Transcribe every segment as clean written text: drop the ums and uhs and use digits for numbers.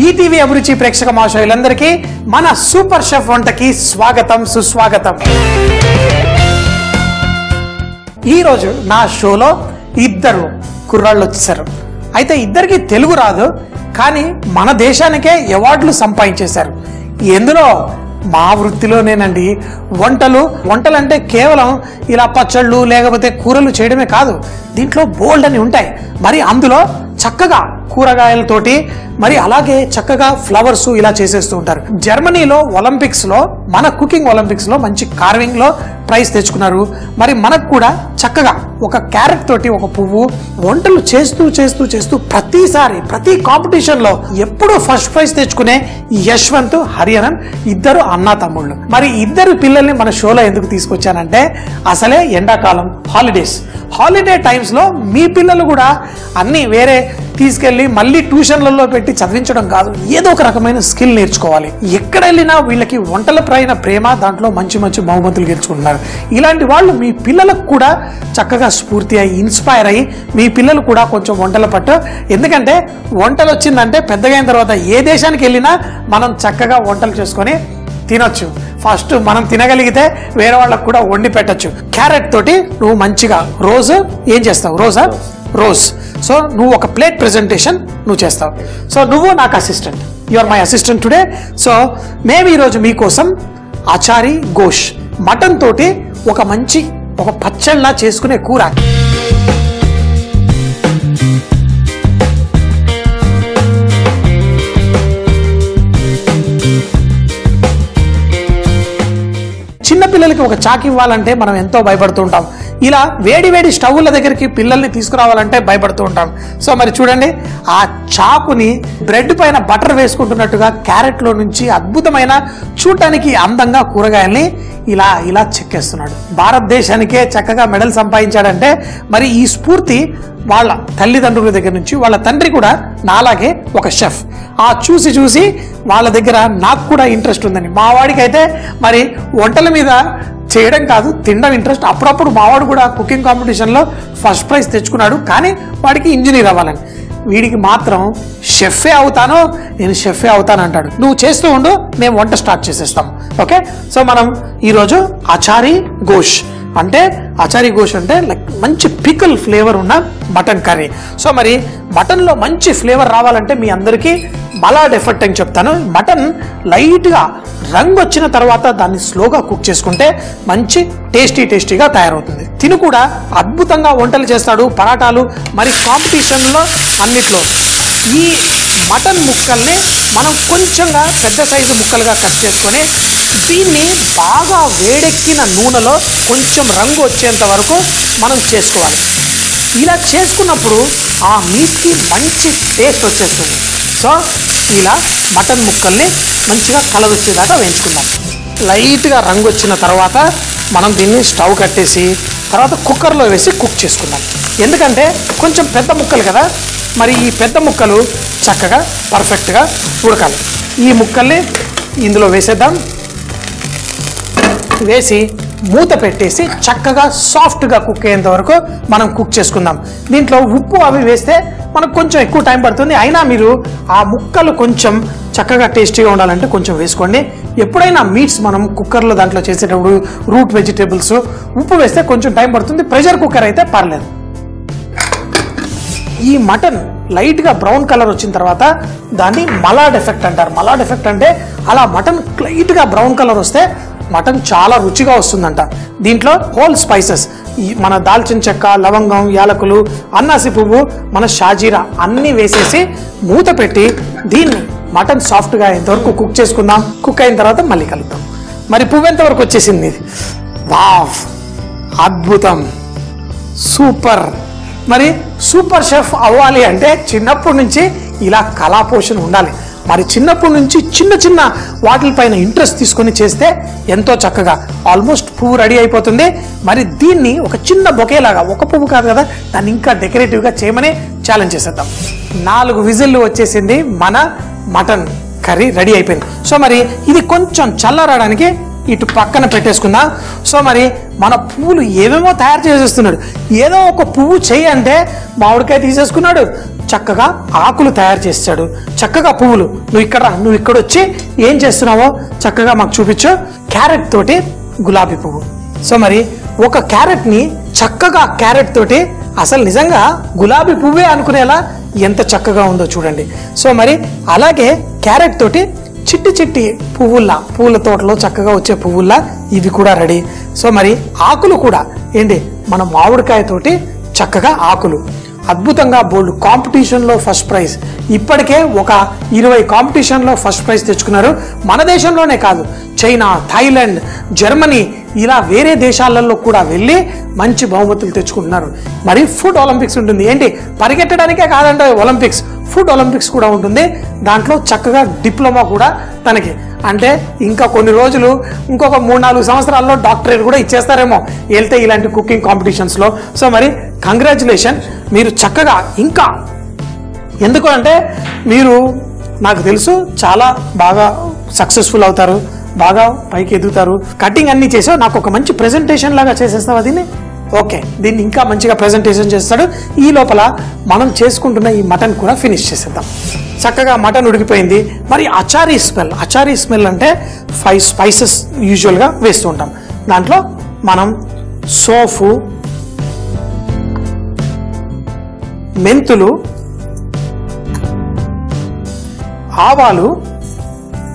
ETV అభిరుచి ప్రేక్షక మహాశయులందరికీ మన సూపర్ షెఫ్ వంటకి స్వాగతం సుస్వాగతం. ఈ రోజు నా షోలో ఇద్దరు కుర్రాళ్ళు వచ్చేసారు. అయితే ఇద్దరికి తెలుగు రాదు, కానీ మన దేశానికే అవార్డులు సంపాదించేశారు. ఎందులో మా వృత్తిలోనేనండి. వంటలు అంటే కేవలం ఇలా పచ్చళ్ళు లేకపోతే కూరలు చేయడమే కాదు, దీంట్లో బోల్డ్ అని ఉంటాయి. మరి అందులో చక్కగా కూరగాయలతోటి మరి అలాగే చక్కగా ఫ్లవర్స్ ఇలా చేసేస్తూ ఉంటారు. జర్మనీలో ఒలింపిక్స్ లో మన కుకింగ్ ఒలింపిక్స్ లో మంచి కార్వింగ్ లో ప్రైజ్ తెచ్చుకున్నారు. మరి మనకు కూడా చక్కగా ఒక క్యారెట్ తోటి ఒక పువ్వు వంటలు చేస్తూ చేస్తూ చేస్తూ ప్రతిసారి ప్రతి కాంపిటీషన్ లో ఎప్పుడూ ఫస్ట్ ప్రైజ్ తెచ్చుకునే యశ్వంత్ హరియనన్ ఇద్దరు అన్నా తమ్ముళ్ళు. మరి ఇద్దరు పిల్లల్ని మన షోలో ఎందుకు తీసుకొచ్చానంటే, అసలే ఎండాకాలం హాలిడే టైమ్స్ లో మీ పిల్లలు కూడా అన్ని వేరే తీసుకెళ్లి మళ్ళీ ట్యూషన్లలో పెట్టి చదివించడం కాదు, ఏదో ఒక రకమైన స్కిల్ నేర్చుకోవాలి. ఎక్కడ వెళ్ళినా వీళ్ళకి వంటల పైన ప్రేమ, దాంట్లో మంచి మంచి బహుమతులు గెలుచుకుంటున్నారు. ఇలాంటి వాళ్ళు మీ పిల్లలకు కూడా చక్కగా స్ఫూర్తి అయ్యి ఇన్స్పైర్ అయ్యి మీ పిల్లలు కూడా కొంచెం వంటల పట్టు. ఎందుకంటే వంటలు వచ్చిందంటే పెద్దగా అయిన తర్వాత ఏ దేశానికి వెళ్ళినా మనం చక్కగా వంటలు చేసుకొని తినొచ్చు. ఫస్ట్ మనం తినగలిగితే వేరే వాళ్ళకు కూడా వండి పెట్టచ్చు. క్యారెట్ తోటి నువ్వు మంచిగా రోజు ఏం చేస్తావు? రోజ్. సో నువ్వు ఒక ప్లేట్ ప్రెజెంటేషన్ నువ్వు చేస్తావు. సో నువ్వు నాకు assistant, you are my assistant today. So మేము ఈరోజు మీకోసం ఆచారి గోష్ మటన్ తోటి ఒక పచ్చళ్ళ చేసుకునే కూర. చిన్నపిల్లలకి ఒక చాకు ఇవ్వాలంటే మనం ఎంతో భయపడుతూ ఉంటాం. ఇలా వేడి స్టవ్ల దగ్గరికి పిల్లల్ని తీసుకురావాలంటే భయపడుతూ ఉంటాం. సో మరి చూడండి, ఆ చాకుని బ్రెడ్ పైన బటర్ వేసుకుంటున్నట్టుగా క్యారెట్ లో నుంచి అద్భుతమైన చూడటానికి అందంగా కూరగాయల్ని ఇలా చెక్కేస్తున్నాడు. భారతదేశానికే చక్కగా మెడల్ సంపాదించాడంటే మరి ఈ స్ఫూర్తి వాళ్ళ తల్లిదండ్రుల దగ్గర నుంచి, వాళ్ళ తండ్రి కూడా నాలాగే ఒక షెఫ్. ఆ చూసి వాళ్ళ దగ్గర నాకు కూడా ఇంట్రెస్ట్ ఉందని. మా వాడికి అయితే మరి వంటల మీద చేయడం కాదు, తినడం ఇంట్రెస్ట్. అప్పుడప్పుడు మావాడు కూడా కుకింగ్ కాంపిటీషన్లో ఫస్ట్ ప్రైజ్ తెచ్చుకున్నాడు, కానీ వాడికి ఇంజనీర్ అవ్వాలని. వీడికి మాత్రం షెఫే అవుతాను అంటాడు. నువ్వు చేస్తూ ఉండు, మేము వంట స్టార్ట్ చేసేస్తాం. ఓకే, సో మనం ఈరోజు ఆచారి గోష్ అంటే లైక్ మంచి పికల్ ఫ్లేవర్ ఉన్న మటన్ కర్రీ. సో మరి మటన్లో మంచి ఫ్లేవర్ రావాలంటే మీ అందరికీ మలాడ్ ఎఫెక్ట్ అని చెప్తాను. మటన్ లైట్గా రంగు వచ్చిన తర్వాత దాన్ని స్లోగా కుక్ చేసుకుంటే మంచి టేస్టీగా తయారవుతుంది. తిను కూడా అద్భుతంగా వంటలు చేస్తాడు, పరాటాలు, మరి కాంపిటీషన్లో అన్నిట్లో. ఈ మటన్ ముక్కల్ని మనం కొంచెంగా పెద్ద సైజు ముక్కలుగా కట్ చేసుకొని దీన్ని బాగా వేడెక్కిన నూనెలో కొంచెం రంగు వచ్చేంత వరకు మనం చేసుకోవాలి. ఇలా చేసుకున్నప్పుడు ఆ మీట్కి మంచి టేస్ట్ వచ్చేస్తుంది. సో ఇలా మటన్ ముక్కల్ని మంచిగా కలర్ వచ్చేదాకా వేయించుకుందాం. లైట్గా రంగు వచ్చిన తర్వాత మనం దీన్ని స్టవ్ కట్టేసి తర్వాత కుక్కర్లో వేసి కుక్ చేసుకుందాం. ఎందుకంటే కొంచెం పెద్ద ముక్కలు కదా, మరి ఈ పెద్ద ముక్కలు చక్కగా పర్ఫెక్ట్గా ఉడకాలి. ఈ ముక్కల్ని ఇందులో వేసేద్దాం. వేసి మూత పెట్టేసి చక్కగా సాఫ్ట్గా కుక్ అయ్యేంత వరకు మనం కుక్ చేసుకుందాం. దీంట్లో ఉప్పు అవి వేస్తే మనకు కొంచెం ఎక్కువ టైం పడుతుంది. అయినా మీరు ఆ ముక్కలు కొంచెం చక్కగా టేస్టీగా ఉండాలంటే కొంచెం వేసుకోండి. ఎప్పుడైనా మీట్స్ మనం కుక్కర్లో దాంట్లో చేసేటప్పుడు రూట్ వెజిటేబుల్స్ ఉప్పు వేస్తే కొంచెం టైం పడుతుంది. ప్రెషర్ కుక్కర్ అయితే పర్లేదు. ఈ మటన్ లైట్గా బ్రౌన్ కలర్ వచ్చిన తర్వాత దాన్ని మలాడ్ ఎఫెక్ట్ అంటారు. మలాడ్ ఎఫెక్ట్ అంటే అలా మటన్ లైట్గా బ్రౌన్ కలర్ వస్తే మటన్ చాలా రుచిగా వస్తుందంట. దీంట్లో హోల్ స్పైసెస్, మన దాల్చిన చెక్క, లవంగం, యాలకులు, అన్నాసి పువ్వు, మన షాజీరా అన్నీ వేసేసి మూత పెట్టి దీన్ని మటన్ సాఫ్ట్గా అయ్యేంతవరకు కుక్ చేసుకుందాం. కుక్ అయిన తర్వాత మళ్ళీ కలుద్దాం. మరి పువ్వు ఎంతవరకు వచ్చేసింది? వావ్, అద్భుతం, సూపర్. మరి సూపర్ షెఫ్ అవ్వాలి అంటే చిన్నప్పటి నుంచి ఇలా కళాపోషణ ఉండాలి. మరి చిన్నప్పటి నుంచి చిన్న వాటిపైన ఇంట్రెస్ట్ తీసుకొని చేస్తే ఎంతో చక్కగా ఆల్మోస్ట్ పువ్వు రెడీ అయిపోతుంది. మరి దీన్ని ఒక చిన్న బొకేలాగా, ఒక పువ్వు కాదు కదా, దాన్ని ఇంకా డెకరేటివ్గా చేయమని ఛాలెంజ్ చేసేద్దాం. 4 విజిల్లు వచ్చేసింది, మన మటన్ కర్రీ రెడీ అయిపోయింది. సో మరి ఇది కొంచెం చల్లారడానికి ఇటు పక్కన పెట్టేసుకుందాం. సో మరి మన పువ్వులు ఏమేమో తయారు చేసేస్తున్నాడు. ఏదో ఒక పువ్వు చెయ్యి అంటే మామిడికాయ తీసేసుకున్నాడు, చక్కగా ఆకులు తయారు చేస్తాడు, చక్కగా పువ్వులు. నువ్వు ఇక్కడ వచ్చి ఏం చేస్తున్నావో చక్కగా మాకు చూపించు. క్యారెట్ తోటి గులాబీ పువ్వు. సో మరి ఒక క్యారెట్ని చక్కగా క్యారెట్ తోటి అసలు నిజంగా గులాబీ పువ్వే అనుకునేలా ఎంత చక్కగా ఉందో చూడండి. సో మరి అలాగే క్యారెట్ తోటి చిట్టి చిట్టి పువ్వుల తోటలో చక్కగా వచ్చే పువ్వుల్లా ఇవి కూడా రెడీ. సో మరి ఆకులు కూడా ఏంటి, మన మామిడికాయ తోటి చక్కగా ఆకులు అద్భుతంగా బోల్డ్ కాంపిటీషన్లో ఫస్ట్ ప్రైజ్. ఇప్పటికే ఒక 20 కాంపిటీషన్లో ఫస్ట్ ప్రైజ్ తెచ్చుకున్నారు. మన దేశంలోనే కాదు, చైనా, థాయిలాండ్, జర్మనీ ఇలా వేరే దేశాలలో కూడా వెళ్ళి మంచి బహుమతులు తెచ్చుకుంటున్నారు. మరి ఫుడ్ ఒలింపిక్స్ ఉంటుంది. ఏంటి, పరిగెట్టడానికే కాదంటే ఒలింపిక్స్, ఫుడ్ ఒలింపిక్స్ కూడా ఉంటుంది. దాంట్లో చక్కగా డిప్లొమా కూడా తనకి. అంటే ఇంకా కొన్ని రోజులు, ఇంకొక 3-4 సంవత్సరాల్లో డాక్టరేట్ కూడా ఇచ్చేస్తారేమో వెళ్తే ఇలాంటి కుకింగ్ కాంపిటీషన్స్లో. సో మరి కంగ్రాచులేషన్, మీరు చక్కగా ఇంకా ఎందుకు అంటే మీరు నాకు తెలుసు చాలా బాగా సక్సెస్ఫుల్ అవుతారు, బాగా పైకి ఎదుగుతారు. కటింగ్ అన్ని చేసావు, నాకు ఒక మంచి ప్రెజెంటేషన్ లాగా చేసేస్తావా దీన్ని? ఓకే, దీన్ని ఇంకా మంచిగా ప్రెజెంటేషన్ చేస్తాడు. ఈ లోపల మనం చేసుకుంటున్న ఈ మటన్ కూడా ఫినిష్ చేసేద్దాం. చక్కగా మటన్ ఉడికిపోయింది. మరి అచారీ స్మెల్ అంటే 5 స్పైసెస్ యూజువల్గా వేస్తూ ఉంటాం. దాంట్లో మనం సోఫు, మెంతులు, ఆవాలు,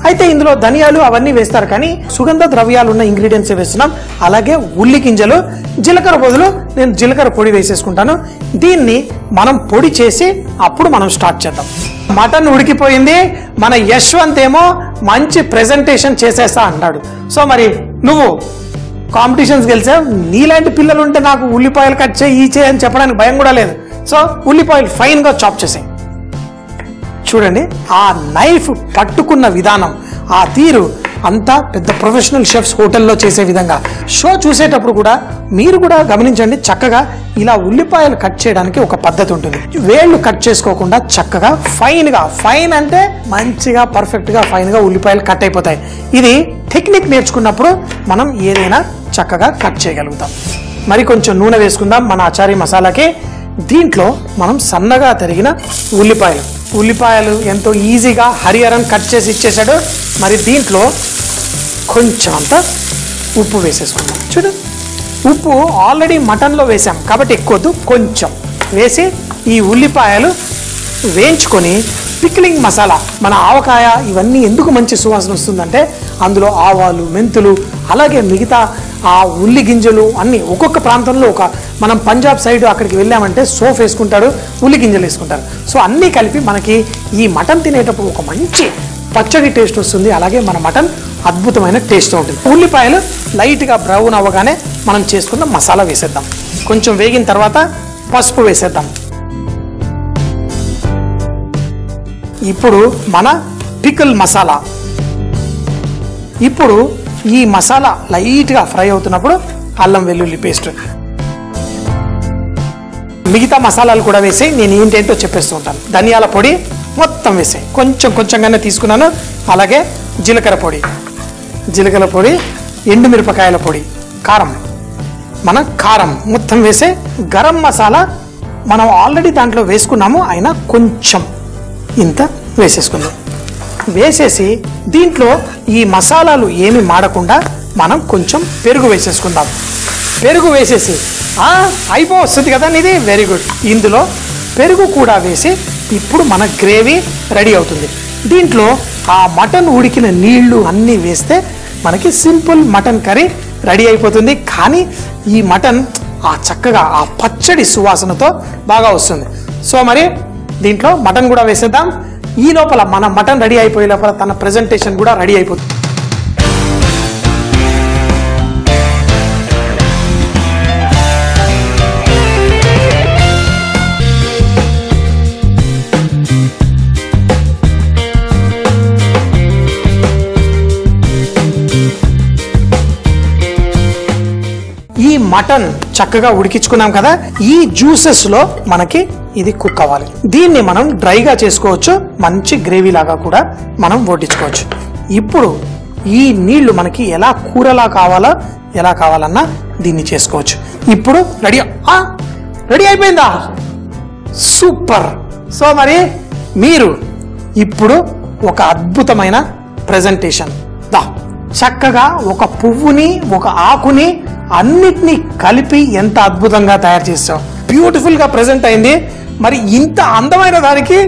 అయితే ఇందులో ధనియాలు అవన్నీ వేస్తారు, కానీ సుగంధ ద్రవ్యాలు ఉన్న ఇంగ్రీడియంట్స్ వేస్తున్నాం. అలాగే ఉల్లి గింజలు, జీలకర్ర బదులు నేను జీలకర్ర పొడి వేసేసుకుంటాను. దీన్ని మనం పొడి చేసి అప్పుడు మనం స్టార్ట్ చేద్దాం. మటన్ ఉడికిపోయింది. మన యశ్వంత్ ఏమో మంచి ప్రెజెంటేషన్ చేసేస్తా అన్నాడు. సో మరి నువ్వు కాంపిటీషన్స్ గెలిచావు. నీలాంటి పిల్లలు ఉంటే నాకు ఉల్లిపాయలు కట్ చేయి, ఈ చేయి అని చెప్పడానికి భయం కూడా లేదు. సో ఉల్లిపాయలు ఫైన్గా చాప్ చేసాయి. చూడండి, ఆ నైఫ్ పట్టుకున్న విధానం, ఆ తీరు అంతా పెద్ద ప్రొఫెషనల్ షెఫ్స్ హోటల్లో చేసే విధంగా. షో చూసేటప్పుడు కూడా మీరు కూడా గమనించండి, చక్కగా ఇలా ఉల్లిపాయలు కట్ చేయడానికి ఒక పద్ధతి ఉంటుంది. వేళ్ళు కట్ చేసుకోకుండా చక్కగా ఫైన్ అంటే మంచిగా పర్ఫెక్ట్గా ఫైన్గా ఉల్లిపాయలు కట్ అయిపోతాయి. ఇది టెక్నిక్ నేర్చుకున్నప్పుడు మనం ఏదైనా చక్కగా కట్ చేయగలుగుతాం. మరి కొంచెం నూనె వేసుకుందాం మన అచారీ మసాలాకి. దీంట్లో మనం సన్నగా తరిగిన ఉల్లిపాయలు ఎంతో ఈజీగా హరిహరన్ కట్ చేసి ఇచ్చేసాడు. మరి దీంట్లో కొంచెం అంత ఉప్పు వేసేసుకుందాం. చూడు, ఉప్పు ఆల్రెడీ మటన్లో వేసాం కాబట్టి ఎక్కువద్దు, కొంచెం వేసి ఈ ఉల్లిపాయలు వేయించుకొని పిక్లింగ్ మసాలా, మన ఆవకాయ ఇవన్నీ ఎందుకు మంచి సువాసన వస్తుందంటే అందులో ఆవాలు, మెంతులు, అలాగే మిగతా ఆ ఉల్లి గింజలు అన్నీ. ఒక్కొక్క ప్రాంతంలో మనం పంజాబ్ సైడ్ అక్కడికి వెళ్ళామంటే సోఫ్ వేసుకుంటాడు, ఉల్లి గింజలు వేసుకుంటారు. సో అన్నీ కలిపి మనకి ఈ మటన్ తినేటప్పుడు ఒక మంచి పచ్చడి టేస్ట్ వస్తుంది. అలాగే మన మటన్ అద్భుతమైన టేస్ట్ ఉంటుంది. ఉల్లిపాయలు లైట్గా బ్రౌన్ అవ్వగానే మనం చేసుకున్న మసాలా వేసేద్దాం. కొంచెం వేగిన తర్వాత పసుపు వేసేద్దాం. ఇప్పుడు మన పికిల్ మసాలా. ఇప్పుడు ఈ మసాలా లైట్గా ఫ్రై అవుతున్నప్పుడు అల్లం వెల్లుల్లి పేస్ట్, మిగతా మసాలాలు కూడా వేసి నేను ఏంటేంటో చెప్పేస్తూ ఉంటాను. ధనియాల పొడి మొత్తం వేసి కొంచెంగానే తీసుకున్నాను. అలాగే జీలకర్ర పొడి, ఎండుమిరపకాయల పొడి, కారం మొత్తం వేసి, గరం మసాలా మనం ఆల్రెడీ దాంట్లో వేసుకున్నాము, అయినా కొంచెం ఇంత వేసేసుకుందాం. వేసేసి దీంట్లో ఈ మసాలాలు ఏమి మాడకుండా మనం కొంచెం పెరుగు వేసేసుకుందాం. పెరుగు వేసేసి అయిపోతుంది కదా ఇది, వెరీ గుడ్. ఇందులో పెరుగు కూడా వేసి ఇప్పుడు మన గ్రేవీ రెడీ అవుతుంది. దీంట్లో ఆ మటన్ ఉడికిన నీళ్లు అన్నీ వేస్తే మనకి సింపుల్ మటన్ కర్రీ రెడీ అయిపోతుంది. కానీ ఈ మటన్ చక్కగా ఆ పచ్చడి సువాసనతో బాగా వస్తుంది. సో మరి దీంట్లో మటన్ కూడా వేసేద్దాం. ఈ లోపల మన మటన్ రెడీ అయిపోయే లోపల తన ప్రెజెంటేషన్ కూడా రెడీ అయిపోతుంది. ఈ మటన్ చక్కగా ఉడికించుకున్నాం కదా, ఈ జ్యూసెస్ లో మనకి ఇది కుక్ అవ్వాలి. దీన్ని మనం డ్రైగా చేసుకోవచ్చు, మంచి గ్రేవీ లాగా కూడా మనం వడ్డించుకోవచ్చు. ఇప్పుడు ఈ నీళ్లు మనకి ఎలా కూరలా కావాలా ఎలా కావాలన్నా దీన్ని చేసుకోవచ్చు. ఇప్పుడు రెడీ అయిపోయిందా? సూపర్. సో మరి మీరు ఇప్పుడు ఒక అద్భుతమైన ప్రెజెంటేషన్ చక్కగా ఒక పువ్వుని ఒక ఆకుని అన్నిటినీ కలిపి ఎంత అద్భుతంగా తయారు చేస్తాం. బ్యూటిఫుల్ గా ప్రెజెంట్ అయింది. మరి ఇంత అందమైన దానికి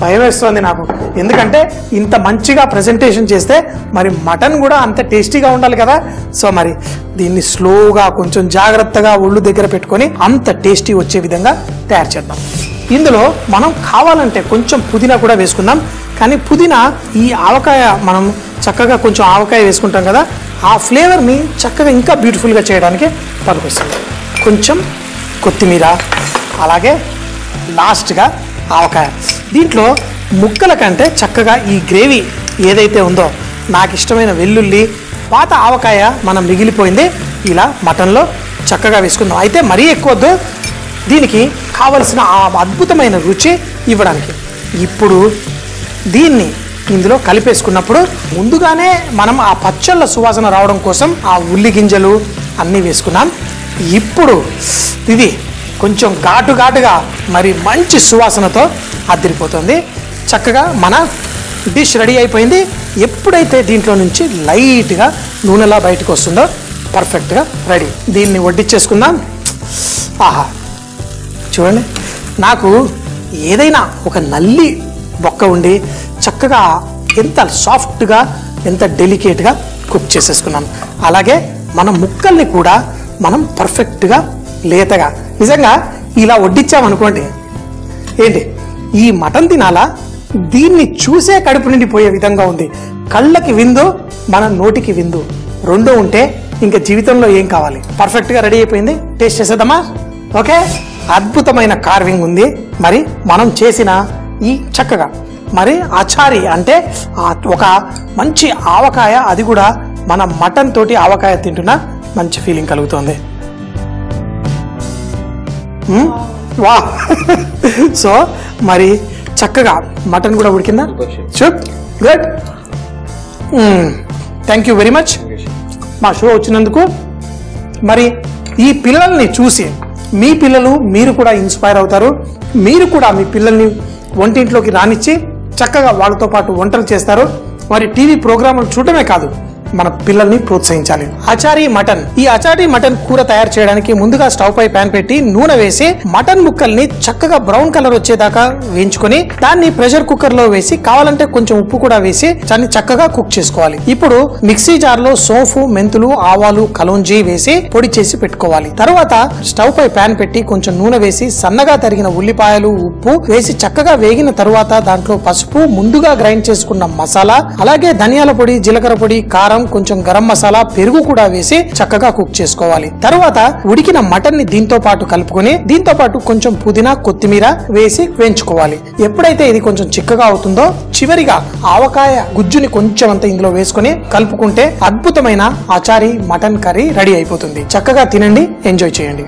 భయం వేస్తుంది నాకు, ఎందుకంటే ఇంత మంచిగా ప్రెజెంటేషన్ చేస్తే మరి మటన్ కూడా అంత టేస్టీగా ఉండాలి కదా. సో మరి దీన్ని స్లోగా కొంచెం జాగ్రత్తగా ఒళ్ళు దగ్గర పెట్టుకొని అంత టేస్టీ వచ్చే విధంగా తయారు చేద్దాం. ఇందులో మనం కావాలంటే కొంచెం పుదీనా కూడా వేసుకుందాం. కానీ పుదీనా ఈ ఆవకాయ మనం చక్కగా కొంచెం ఆవకాయ వేసుకుంటాం కదా, ఆ ఫ్లేవర్ని చక్కగా ఇంకా బ్యూటిఫుల్గా చేయడానికి పనికొస్తుంది. కొంచెం కొత్తిమీర, అలాగే లాస్ట్గా ఆవకాయ. దీంట్లో ముక్కల కంటే చక్కగా ఈ గ్రేవీ ఏదైతే ఉందో నాకు ఇష్టమైన వెల్లుల్లి, పాత ఆవకాయ మనం మిగిలిపోయింది ఇలా మటన్లో చక్కగా వేసుకుందాం. అయితే మరీ ఎక్కువద్దు, దీనికి కావలసిన ఆ అద్భుతమైన రుచి ఇవ్వడానికి. ఇప్పుడు దీన్ని ఇందులో కలిపేసుకున్నప్పుడు ముందుగానే మనం ఆ పచ్చళ్ళ సువాసన రావడం కోసం ఆ ఉల్లి గింజలు అన్నీ వేసుకున్నాం. ఇప్పుడు ఇది కొంచెం ఘాటుగా మరి మంచి సువాసనతో అదిరిపోతుంది. చక్కగా మన డిష్ రెడీ అయిపోయింది. ఎప్పుడైతే దీంట్లో నుంచి లైట్గా నూనెలా బయటకు వస్తుందో పర్ఫెక్ట్గా రెడీ. దీన్ని వడ్డించేసుకుందాం. ఆహా, చూడండి, నాకు ఏదైనా ఒక నల్లి బొక్క ఉండి చక్కగా ఎంత సాఫ్ట్గా ఎంత డెలికేట్గా కుక్ చేసేసుకున్నాం. అలాగే మన ముక్కల్ని కూడా మనం పర్ఫెక్ట్గా లేతగా నిజంగా ఇలా వడ్డించామనుకోండి, ఏంటి ఈ మటన్ తినాలా, దీన్ని చూసే కడుపు నిండిపోయే విధంగా ఉంది. కళ్ళకి విందు, మన నోటికి విందు రెండూ ఉంటే ఇంకా జీవితంలో ఏం కావాలి. పర్ఫెక్ట్గా రెడీ అయిపోయింది. టేస్ట్ చేసేద్దామా? ఓకే, అద్భుతమైన కార్వింగ్ ఉంది. మరి మనం చేసిన ఈ చక్కగా మరి అచారి అంటే ఒక మంచి ఆవకాయ, అది కూడా మన మటన్ తోటి ఆవకాయ తింటున్నా మంచి ఫీలింగ్ కలుగుతుంది. వా సో మరి చక్కగా మటన్ కూడా ఉడికిందా? Good. Thank you very much మా షో వచ్చినందుకు. మరి ఈ పిల్లల్ని చూసి మీ పిల్లలు మీరు కూడా ఇన్స్పైర్ అవుతారు. మీరు కూడా మీ పిల్లల్ని వంటింట్లోకి రానిచ్చి చక్కగా వాళ్ళతో పాటు వంటలు చేస్తారు. మరి టీవీ ప్రోగ్రాములు చూడటమే కాదు, మన పిల్లల్ని ప్రోత్సహించాలి. అచారీ మటన్. ఈ అచారీ మటన్ కూర తయారు చేయడానికి ముందుగా స్టవ్ పై ప్యాన్ పెట్టి నూనె వేసి మటన్ ముక్కల్ని చక్కగా బ్రౌన్ కలర్ వచ్చేదాకా వేయించుకొని దాన్ని ప్రెషర్ కుక్కర్ లో వేసి కావాలంటే కొంచెం ఉప్పు కూడా వేసి దాన్ని చక్కగా కుక్ చేసుకోవాలి. ఇప్పుడు మిక్సీ జార్ లో సోంపు, మెంతులు, ఆవాలు, కలోంజీ వేసి పొడి చేసి పెట్టుకోవాలి. తర్వాత స్టవ్ పై ప్యాన్ పెట్టి కొంచెం నూనె వేసి సన్నగా తరిగిన ఉల్లిపాయలు, ఉప్పు వేసి చక్కగా వేగిన తరువాత దాంట్లో పసుపు, ముందుగా గ్రైండ్ చేసుకున్న మసాలా, అలాగే ధనియాల పొడి, జీలకర్ర పొడి, కారం, కొంచెం గరం మసాలా, పెరుగు కూడా వేసి చక్కగా కుక్ చేసుకోవాలి. తర్వాత ఉడికిన మటన్ ని దీంతో పాటు కలుపుకొని దీంతో పాటు కొంచెం పుదీనా, కొత్తిమీర వేసి వేయించుకోవాలి. ఎప్పుడైతే ఇది కొంచెం చిక్కగా అవుతుందో చివరిగా ఆవకాయ గుజ్జుని కొంచెం అంతా ఇందులో వేసుకొని కలుపుకుంటే అద్భుతమైన అచారీ మటన్ కర్రీ రెడీ అయిపోతుంది. చక్కగా తినండి, ఎంజాయ్ చేయండి.